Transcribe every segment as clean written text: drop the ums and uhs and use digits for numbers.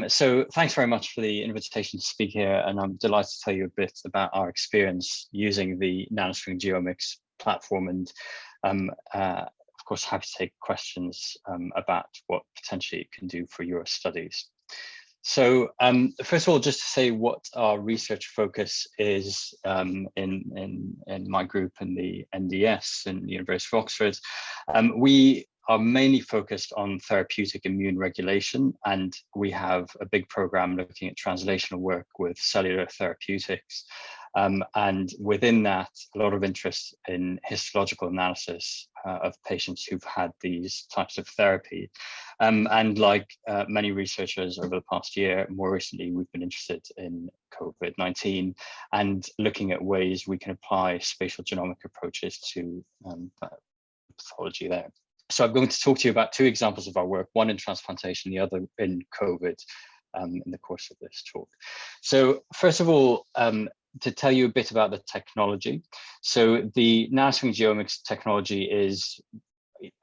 So thanks very much for the invitation to speak here, and I'm delighted to tell you a bit about our experience using the Nanostring GeoMx platform, and of course, happy to take questions about what potentially it can do for your studies. So first of all, just to say what our research focus is in my group in the NDS in the University of Oxford. We are mainly focused on therapeutic immune regulation, and we have a big program looking at translational work with cellular therapeutics. And within that, a lot of interest in histological analysis of patients who've had these types of therapy. And like many researchers over the past year, more recently, we've been interested in COVID-19 and looking at ways we can apply spatial genomic approaches to pathology there. So I'm going to talk to you about two examples of our work, one in transplantation, the other in COVID in the course of this talk. So first of all, to tell you a bit about the technology. So the Nanostring GeoMx technology is,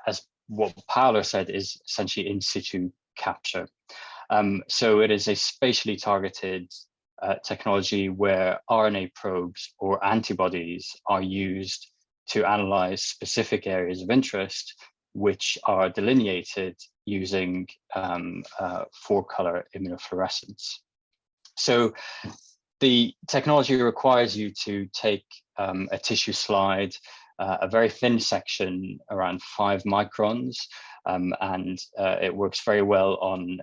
as what Paolo said, is essentially in situ capture. So it is a spatially targeted technology where RNA probes or antibodies are used to analyze specific areas of interest, which are delineated using 4-color immunofluorescence. So the technology requires you to take a tissue slide, a very thin section around 5 microns, and it works very well on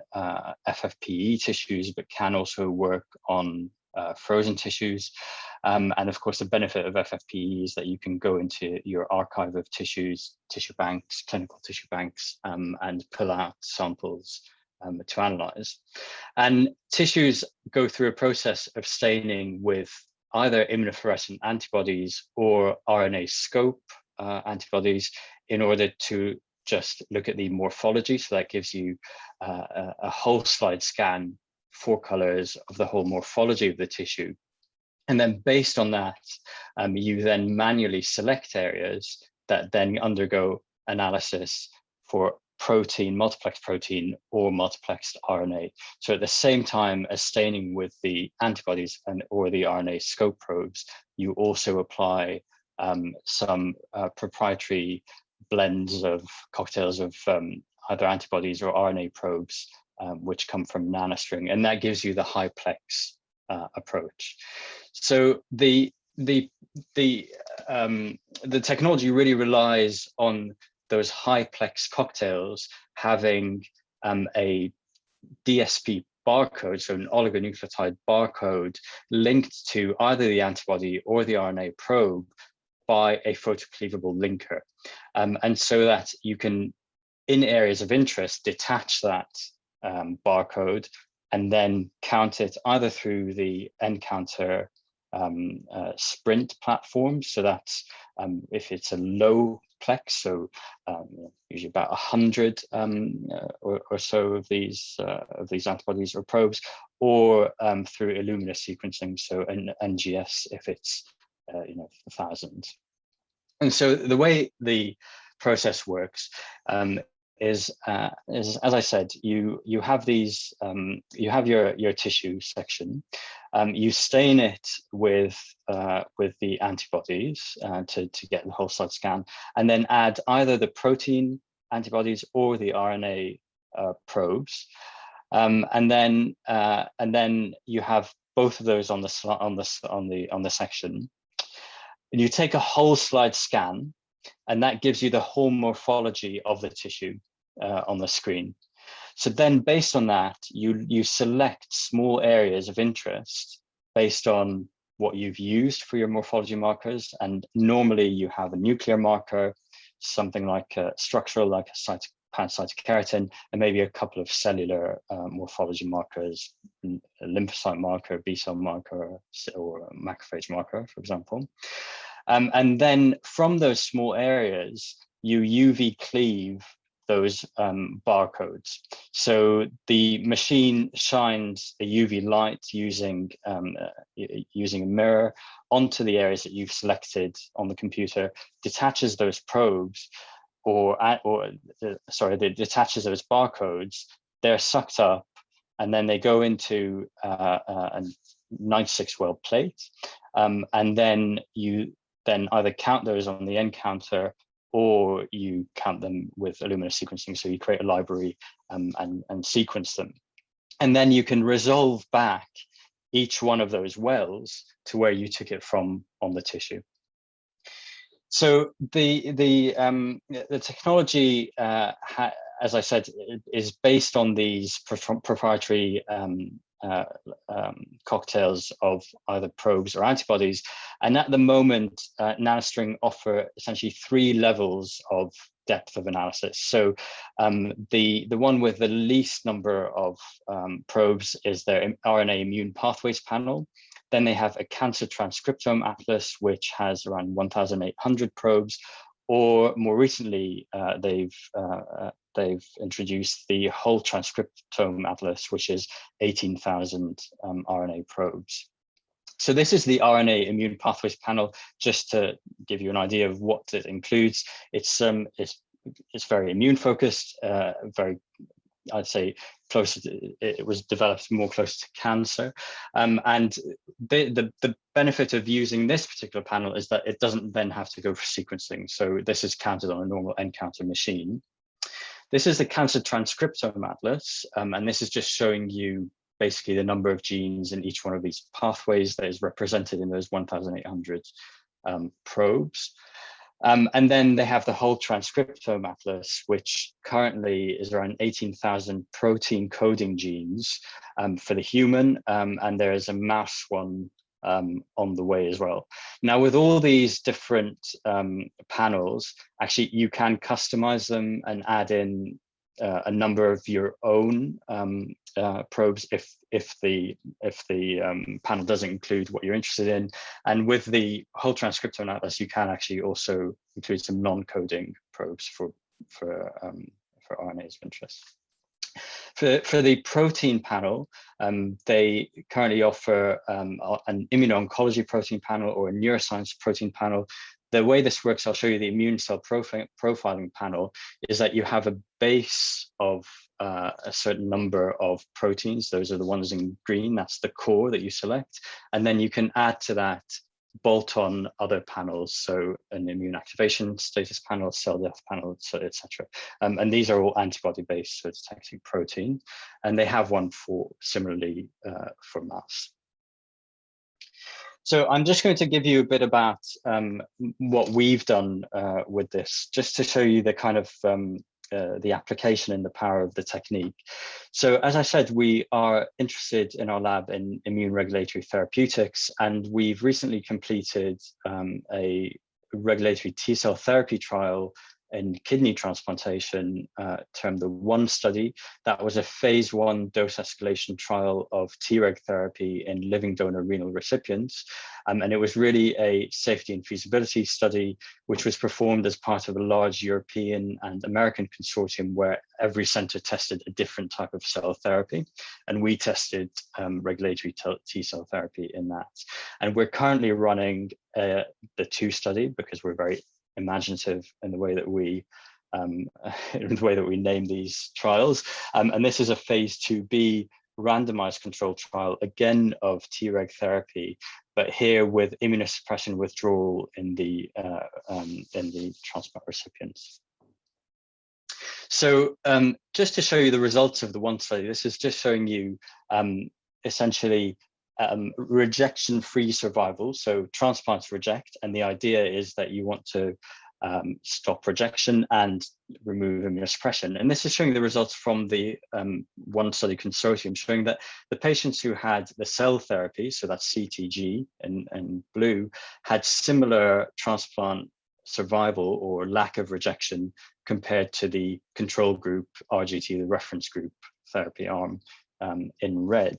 FFPE tissues, but can also work on frozen tissues. And of course, the benefit of FFPE is that you can go into your archive of tissues, tissue banks, clinical tissue banks, and pull out samples to analyze. And tissues go through a process of staining with either immunofluorescent antibodies or RNA scope antibodies in order to just look at the morphology. So that gives you a whole slide scan, 4 colors of the whole morphology of the tissue. And then based on that, you then manually select areas that then undergo analysis for protein, multiplexed protein, or multiplexed RNA. So at the same time as staining with the antibodies or the RNA scope probes, you also apply some proprietary blends of cocktails of either antibodies or RNA probes, which come from Nanostring, and that gives you the high-plex approach. So the technology really relies on those high-plex cocktails having a DSP barcode, so an oligonucleotide barcode linked to either the antibody or the RNA probe by a photocleavable linker. And so that you can, in areas of interest, detach that barcode and then count it either through the nCounter Sprint platform. So that's if it's a low plex, so usually about 100 or so of these antibodies or probes, or through Illumina sequencing, so an NGS if it's 1,000. And so the way the process works is as I said, you have these you have your tissue section, you stain it with the antibodies to get the whole slide scan, and then add either the protein antibodies or the RNA probes, and then you have both of those on the section, and you take a whole slide scan, and that gives you the whole morphology of the tissue on the screen. So then based on that, you select small areas of interest based on what you've used for your morphology markers. And normally you have a nuclear marker, something like a structural, like a pancytokeratin, and maybe a couple of cellular morphology markers, a lymphocyte marker, B-cell marker, or a macrophage marker, for example. And then from those small areas, you UV cleave those barcodes. So the machine shines a UV light using a mirror onto the areas that you've selected on the computer, detaches those probes, detaches those barcodes. They're sucked up and then they go into a 96-well plate, and then you either count those on the end counter, or you count them with Illumina sequencing. So you create a library and sequence them. And then you can resolve back each one of those wells to where you took it from on the tissue. So the technology, as I said, is based on these proprietary cocktails of either probes or antibodies. And at the moment, Nanostring offer essentially 3 levels of depth of analysis. So the one with the least number of probes is their RNA immune pathways panel. Then they have a cancer transcriptome atlas, which has around 1,800 probes, or more recently, they've introduced the whole transcriptome atlas, which is 18,000 RNA probes. So this is the RNA immune pathways panel, just to give you an idea of what it includes. It's very immune focused, very, I'd say, closer to, it was developed more close to cancer. And the benefit of using this particular panel is that it doesn't then have to go for sequencing. So this is counted on a normal nCounter machine. This is the cancer transcriptome atlas, and this is just showing you basically the number of genes in each one of these pathways that is represented in those 1,800 probes. And then they have the whole transcriptome atlas, which currently is around 18,000 protein coding genes for the human, and there is a mouse one on the way as well. Now, with all these different panels, actually you can customize them and add in a number of your own probes if the panel doesn't include what you're interested in. And with the whole transcriptome atlas, you can actually also include some non-coding probes for RNAs of interest. For the protein panel, they currently offer an immuno-oncology protein panel or a neuroscience protein panel. The way this works, I'll show you the immune cell profiling panel, is that you have a base of a certain number of proteins. Those are the ones in green, that's the core that you select. And then you can add to that bolt-on other panels, so an immune activation status panel, cell death panel, etc. And these are all antibody-based, so it's detecting protein. And they have one for similarly for mouse. So I'm just going to give you a bit about what we've done with this, just to show you the kind of the application and the power of the technique. So as I said, we are interested in our lab in immune regulatory therapeutics, and we've recently completed a regulatory T-cell therapy trial in kidney transplantation termed the ONE study. That was a phase 1 dose escalation trial of Treg therapy in living donor renal recipients. And it was really a safety and feasibility study, which was performed as part of a large European and American consortium where every center tested a different type of cell therapy. And we tested regulatory T-cell therapy in that. And we're currently running the 2 study because we're very imaginative in the way that we name these trials, and this is a phase 2b randomized controlled trial again of Treg therapy, but here with immunosuppression withdrawal in the transplant recipients. So just to show you the results of the ONE study, this is just showing you essentially rejection-free survival. So transplants reject, and the idea is that you want to stop rejection and remove immunosuppression. And this is showing the results from the ONE study consortium, showing that the patients who had the cell therapy, so that's CTG in blue, had similar transplant survival or lack of rejection compared to the control group, RGT, the reference group therapy arm, in red.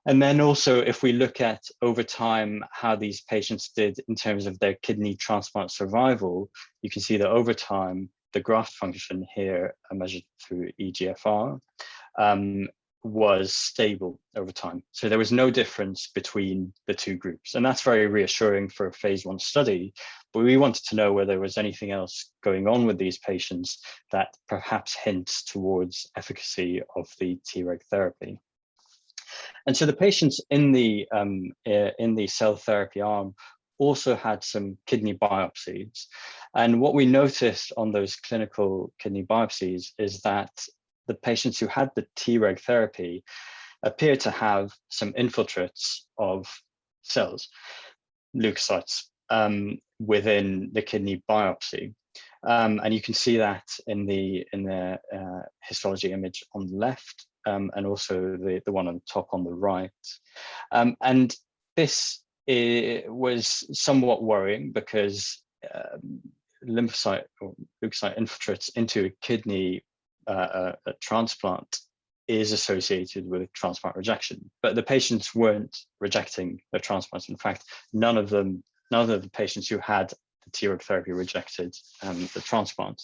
And then also, if we look at over time how these patients did in terms of their kidney transplant survival, you can see that over time, the graft function here measured through EGFR was stable over time. So there was no difference between the 2 groups. And that's very reassuring for a phase 1 study. But we wanted to know whether there was anything else going on with these patients that perhaps hints towards efficacy of the Treg therapy. And so the patients in the cell therapy arm also had some kidney biopsies. And what we noticed on those clinical kidney biopsies is that the patients who had the Treg therapy appear to have some infiltrates of cells, leukocytes, within the kidney biopsy. And you can see that in the histology image on the left, and also the one on the top on the right. And this was somewhat worrying because lymphocyte or leukocyte infiltrates into a kidney a transplant is associated with transplant rejection, but the patients weren't rejecting the transplants. In fact, none of the patients who had the Treg therapy rejected the transplant.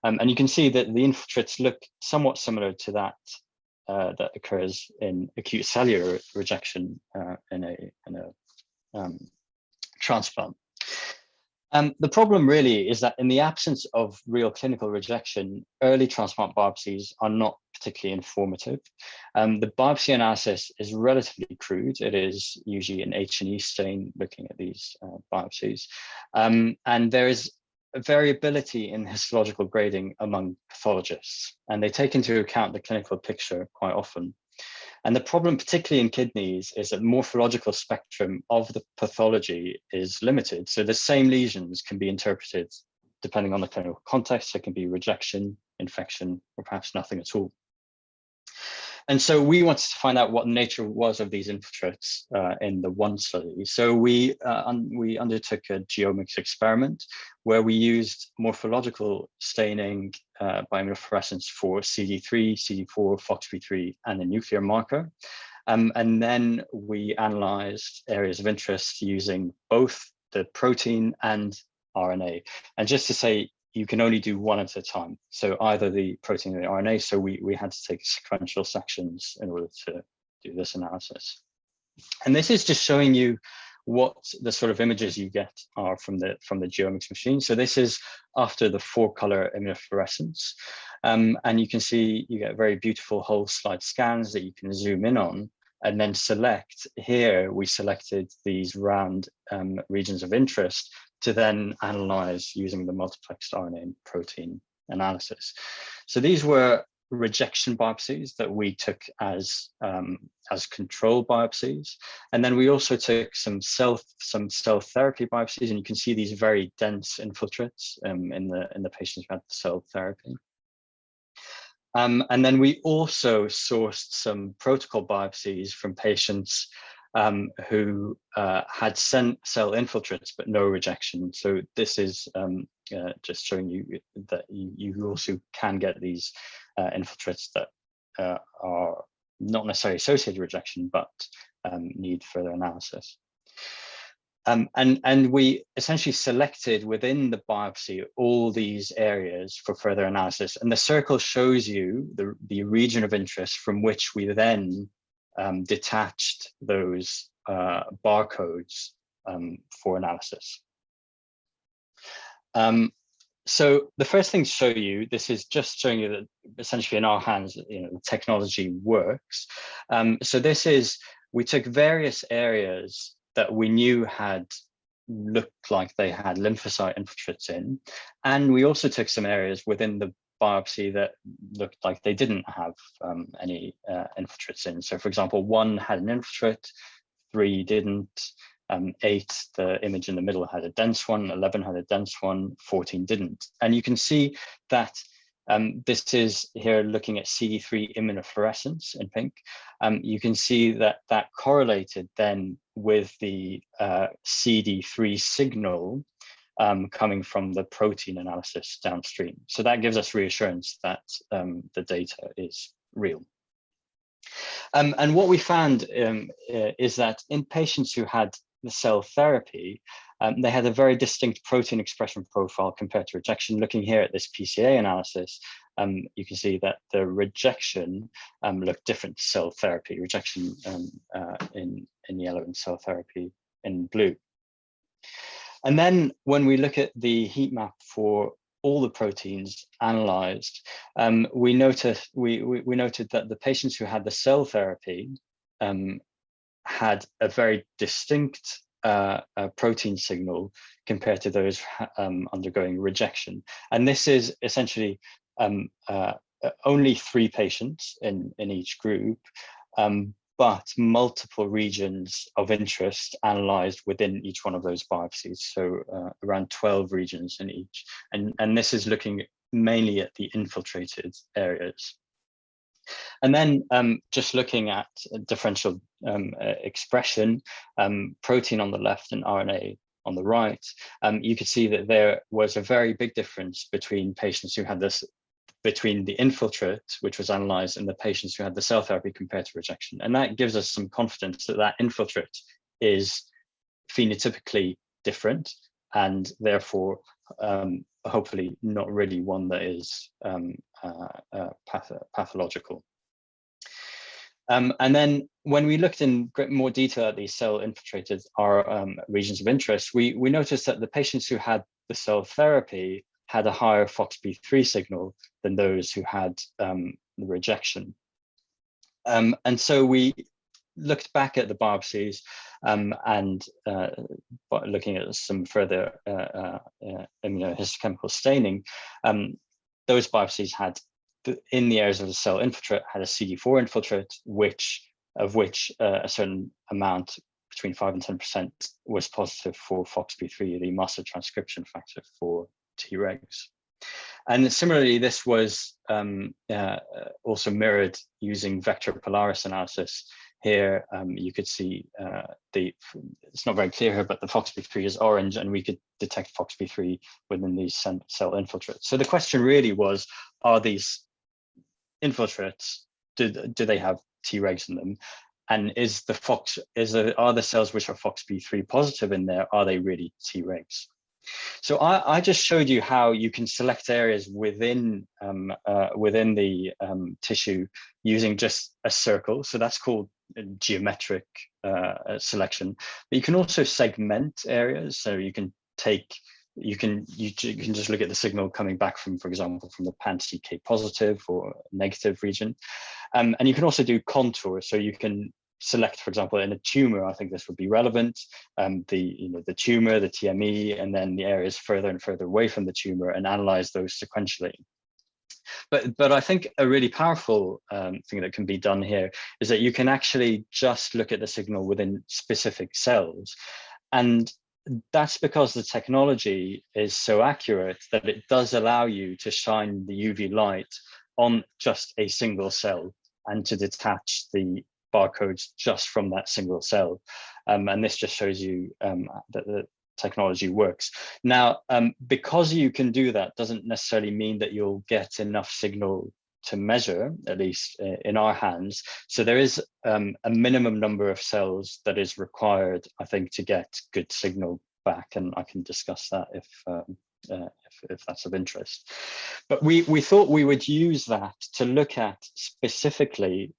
And you can see that the infiltrates look somewhat similar to that that occurs in acute cellular rejection in a transplant. The problem really is that in the absence of real clinical rejection, early transplant biopsies are not particularly informative. The biopsy analysis is relatively crude. It is usually an H&E stain looking at these biopsies. And there is a variability in histological grading among pathologists, and they take into account the clinical picture quite often. And the problem, particularly in kidneys, is that morphological spectrum of the pathology is limited. So the same lesions can be interpreted depending on the clinical context. It can be rejection, infection, or perhaps nothing at all. And so we wanted to find out what the nature was of these infiltrates in the one study. So we undertook a GeoMx experiment where we used morphological staining by immunofluorescence for CD3, CD4, FOXP3, and a nuclear marker. And then we analyzed areas of interest using both the protein and RNA. And just to say, you can only do one at a time. So either the protein or the RNA. So we had to take sequential sections in order to do this analysis. And this is just showing you what the sort of images you get are from the GeoMx machine. So this is after the 4-color immunofluorescence. And you can see you get very beautiful whole slide scans that you can zoom in on and then select. Here we selected these round regions of interest to then analyze using the multiplexed RNA and protein analysis. So these were rejection biopsies that we took as control biopsies, and then we also took some cell therapy biopsies, and you can see these very dense infiltrates in the patients who had the cell therapy. And then we also sourced some protocol biopsies from patients who had cell infiltrates but no rejection. So this is just showing you that you also can get these infiltrates that are not necessarily associated with rejection, but need further analysis. And we essentially selected within the biopsy all these areas for further analysis. And the circle shows you the region of interest from which we then detached those barcodes for analysis. So the first thing to show you, this is just showing you that essentially in our hands, the technology works. So this is, we took various areas that we knew had looked like they had lymphocyte infiltrates in, and we also took some areas within the biopsy that looked like they didn't have any infiltrates in. So for example, 1 had an infiltrate, 3 didn't, 8, the image in the middle, had a dense one, 11 had a dense one, 14 didn't. And you can see that this is here looking at CD3 immunofluorescence in pink. You can see that that correlated then with the CD3 signal coming from the protein analysis downstream. So that gives us reassurance that the data is real. And what we found is that in patients who had the cell therapy, they had a very distinct protein expression profile compared to rejection. Looking here at this PCA analysis, you can see that the rejection looked different to cell therapy, rejection in yellow and cell therapy in blue. And then when we look at the heat map for all the proteins analyzed, we noted that the patients who had the cell therapy had a very distinct protein signal compared to those undergoing rejection. And this is essentially only 3 patients in each group, but multiple regions of interest analyzed within each one of those biopsies. So around 12 regions in each. And this is looking mainly at the infiltrated areas. And then just looking at differential expression, protein on the left and RNA on the right, you could see that there was a very big difference between patients who had this, between the infiltrate, which was analyzed, and the patients who had the cell therapy compared to rejection. And that gives us some confidence that that infiltrate is phenotypically different, and therefore hopefully not really one that is pathological. And then when we looked in more detail at these cell infiltrated regions of interest, we noticed that the patients who had the cell therapy had a higher FOXP3 signal than those who had the rejection. And so we looked back at the biopsies and looking at some further immunohistochemical staining, those biopsies had, in the areas of the cell infiltrate, had a CD4 infiltrate, of which a certain amount, between 5 and 10%, was positive for FOXP3, the master transcription factor for Tregs. And similarly, this was also mirrored using vector Polaris analysis. Here, you could see it's not very clear here, but the FOXP3 is orange, and we could detect FOXP3 within these cell infiltrates. So the question really was, are these infiltrates, do they have Tregs in them? And are the cells which are FOXP3 positive in there, are they really Tregs? So I just showed you how you can select areas within the tissue using just a circle. So that's called geometric selection. But you can also segment areas. So you can just look at the signal coming back from, for example, from the pan-CK positive or negative region, and you can also do contours. So you can select, for example, in a tumor, I think this would be relevant, the tumor, the TME, and then the areas further and further away from the tumor, and analyze those sequentially. But I think a really powerful thing that can be done here is that you can actually just look at the signal within specific cells. And that's because the technology is so accurate that it does allow you to shine the UV light on just a single cell and to detach the barcodes just from that single cell. And this just shows you that the technology works. Now, because you can do that doesn't necessarily mean that you'll get enough signal to measure, at least in our hands. So there is a minimum number of cells that is required, I think, to get good signal back, and I can discuss that if that's of interest. But we thought we would use that to look at specifically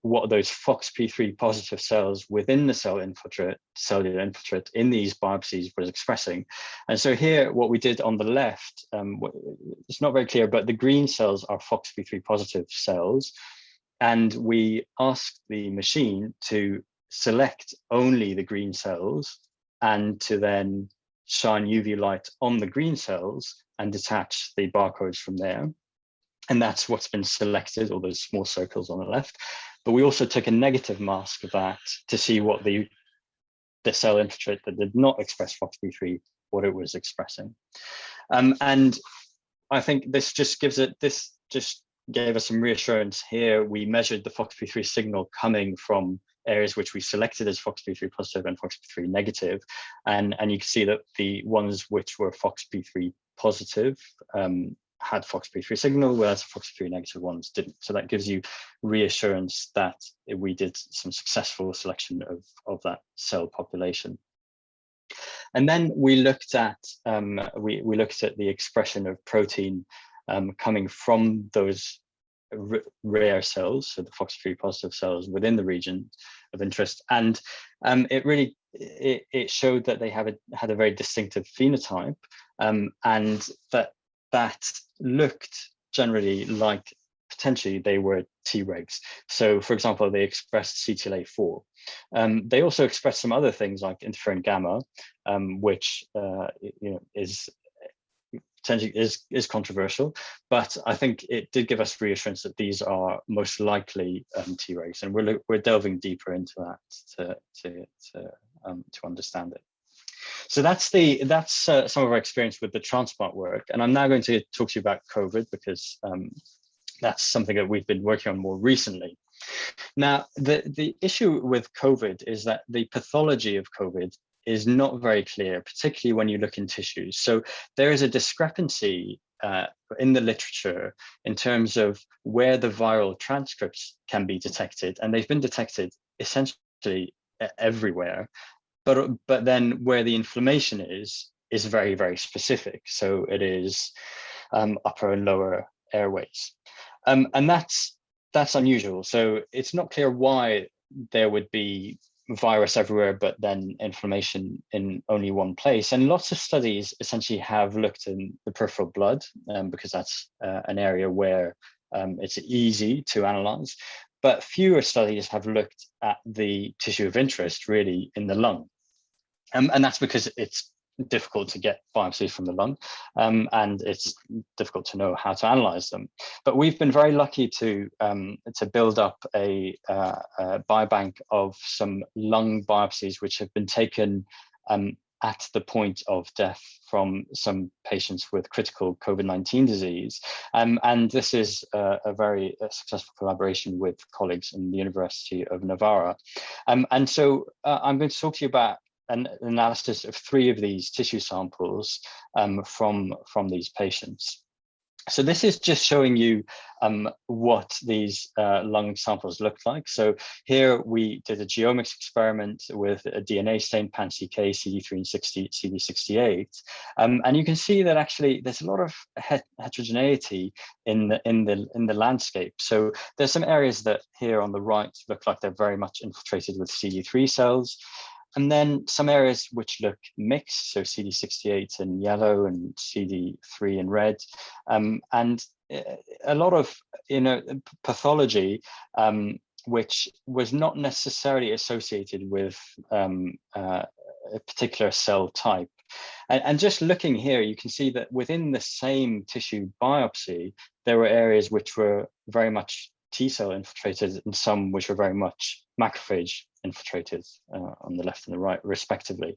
what those FOXP3 positive cells within the cellular infiltrate in these biopsies was expressing. And so here, what we did on the left, it's not very clear, but the green cells are FOXP3 positive cells. And we asked the machine to select only the green cells and to then shine UV light on the green cells and detach the barcodes from there. And that's what's been selected, all those small circles on the left. But we also took a negative mask of that to see what the cell infiltrate that did not express FOXP3, what it was expressing. And I think this just gave us some reassurance here. We measured the FOXP3 signal coming from areas which we selected as FOXP3 positive and FOXP3 negative. And you can see that the ones which were FOXP3 positive had FOXP3 signal, whereas FOXP3 negative ones didn't. So that gives you reassurance that we did some successful selection of that cell population. And then we looked at we looked at the expression of protein coming from those rare cells, so the FOXP3 positive cells within the region of interest, and it showed that they had a very distinctive phenotype, and that looked generally like potentially they were Tregs. So for example, they expressed CTLA4. They also expressed some other things like interferon gamma, which is potentially is controversial, but I think it did give us reassurance that these are most likely Tregs, and we're delving deeper into that to understand it. So that's some of our experience with the transplant work, and I'm now going to talk to you about COVID because that's something that we've been working on more recently. Now, the issue with COVID is that the pathology of COVID is not very clear, particularly when you look in tissues. So there is a discrepancy in the literature in terms of where the viral transcripts can be detected, and they've been detected essentially everywhere. But then where the inflammation is very, very specific. So it is upper and lower airways. And that's unusual. So it's not clear why there would be virus everywhere, but then inflammation in only one place. And lots of studies essentially have looked in the peripheral blood because that's an area where it's easy to analyze. But fewer studies have looked at the tissue of interest really in the lung. And that's because it's difficult to get biopsies from the lung, and it's difficult to know how to analyze them. But we've been very lucky to build up a biobank of some lung biopsies which have been taken at the point of death from some patients with critical COVID-19 disease. And this is a very successful collaboration with colleagues in the University of Navarra. And so I'm going to talk to you about an analysis of 3 of these tissue samples from these patients. So this is just showing you what these lung samples look like. So here we did a GeoMx experiment with a DNA stain, pan-CK, CD3 and CD68. And you can see that actually there's a lot of heterogeneity in the landscape. So there's some areas that here on the right look like they're very much infiltrated with CD3 cells. And then some areas which look mixed, so CD68 in yellow and CD3 in red, and a lot of pathology which was not necessarily associated with a particular cell type. And just looking here, you can see that within the same tissue biopsy, there were areas which were very much T-cell infiltrated and some which were very much macrophage infiltrated on the left and the right, respectively.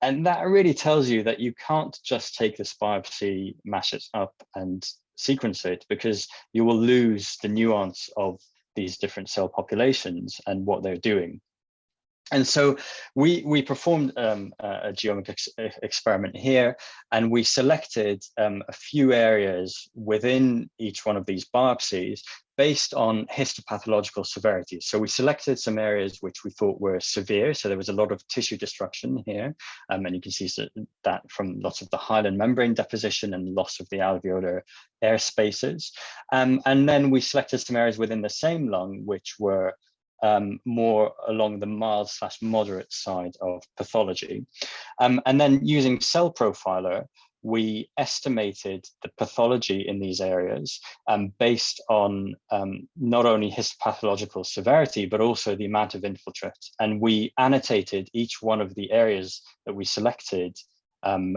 And that really tells you that you can't just take this biopsy, mash it up and sequence it, because you will lose the nuance of these different cell populations and what they're doing. And so we performed a GeoMx experiment here, and we selected a few areas within each one of these biopsies based on histopathological severity. So we selected some areas which we thought were severe. So there was a lot of tissue destruction here. And you can see that from lots of the hyaline membrane deposition and loss of the alveolar air spaces. And then we selected some areas within the same lung which were more along the mild/moderate side of pathology. And then using Cell Profiler, we estimated the pathology in these areas based on not only histopathological severity, but also the amount of infiltrate. And we annotated each one of the areas that we selected on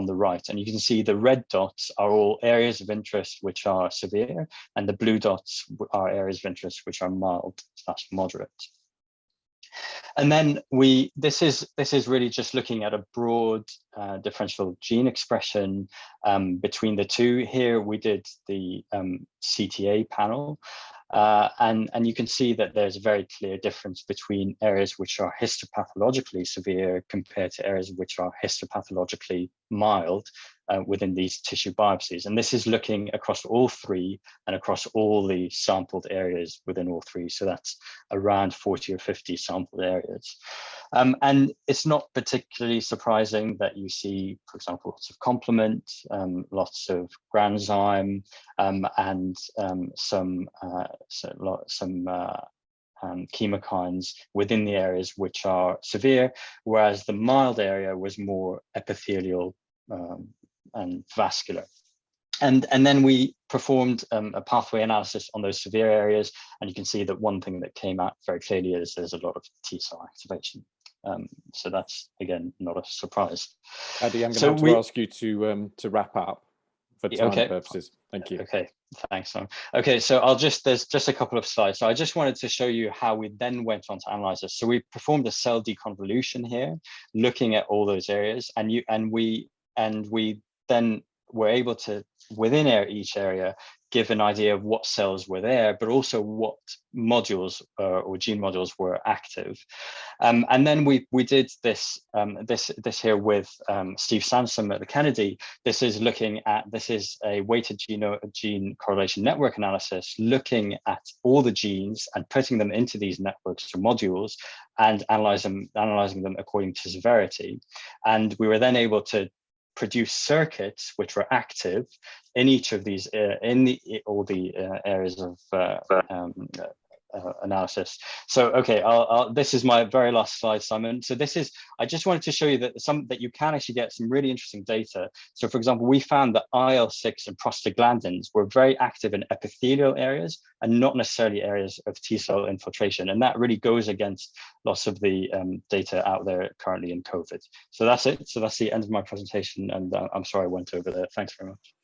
the right. And you can see the red dots are all areas of interest which are severe, and the blue dots are areas of interest which are mild/moderate. And then this is really just looking at a broad differential gene expression between the two. Here we did the CTA panel, and you can see that there's a very clear difference between areas which are histopathologically severe compared to areas which are histopathologically mild within these tissue biopsies. And this is looking across all 3 and across all the sampled areas within all 3. So that's around 40 or 50 sampled areas. And it's not particularly surprising that you see, for example, lots of complement, lots of granzyme, and some chemokines within the areas which are severe, whereas the mild area was more epithelial and vascular. And then we performed a pathway analysis on those severe areas, and you can see that one thing that came out very clearly is there's a lot of T cell activation. So that's, again, not a surprise. Fadi, I'm going to have to ask you to wrap up for time purposes. Thank you. Okay, thanks, Simon. Okay, so there's just a couple of slides. So I just wanted to show you how we then went on to analyze this. So we performed a cell deconvolution here, looking at all those areas, and we then were able to, within each area, give an idea of what cells were there, but also what modules or gene modules were active. And then we did this here with Steve Sansom at the Kennedy. This is a weighted gene correlation network analysis, looking at all the genes and putting them into these networks or modules and analyzing them according to severity. And we were then able to produce circuits which were active in each of these all the areas of analysis. So okay, this is my very last slide, Simon. So I just wanted to show you that you can actually get some really interesting data. So for example, we found that IL-6 and prostaglandins were very active in epithelial areas and not necessarily areas of T cell infiltration. And that really goes against lots of the data out there currently in COVID. So that's it. So that's the end of my presentation. And I'm sorry I went over there. Thanks very much.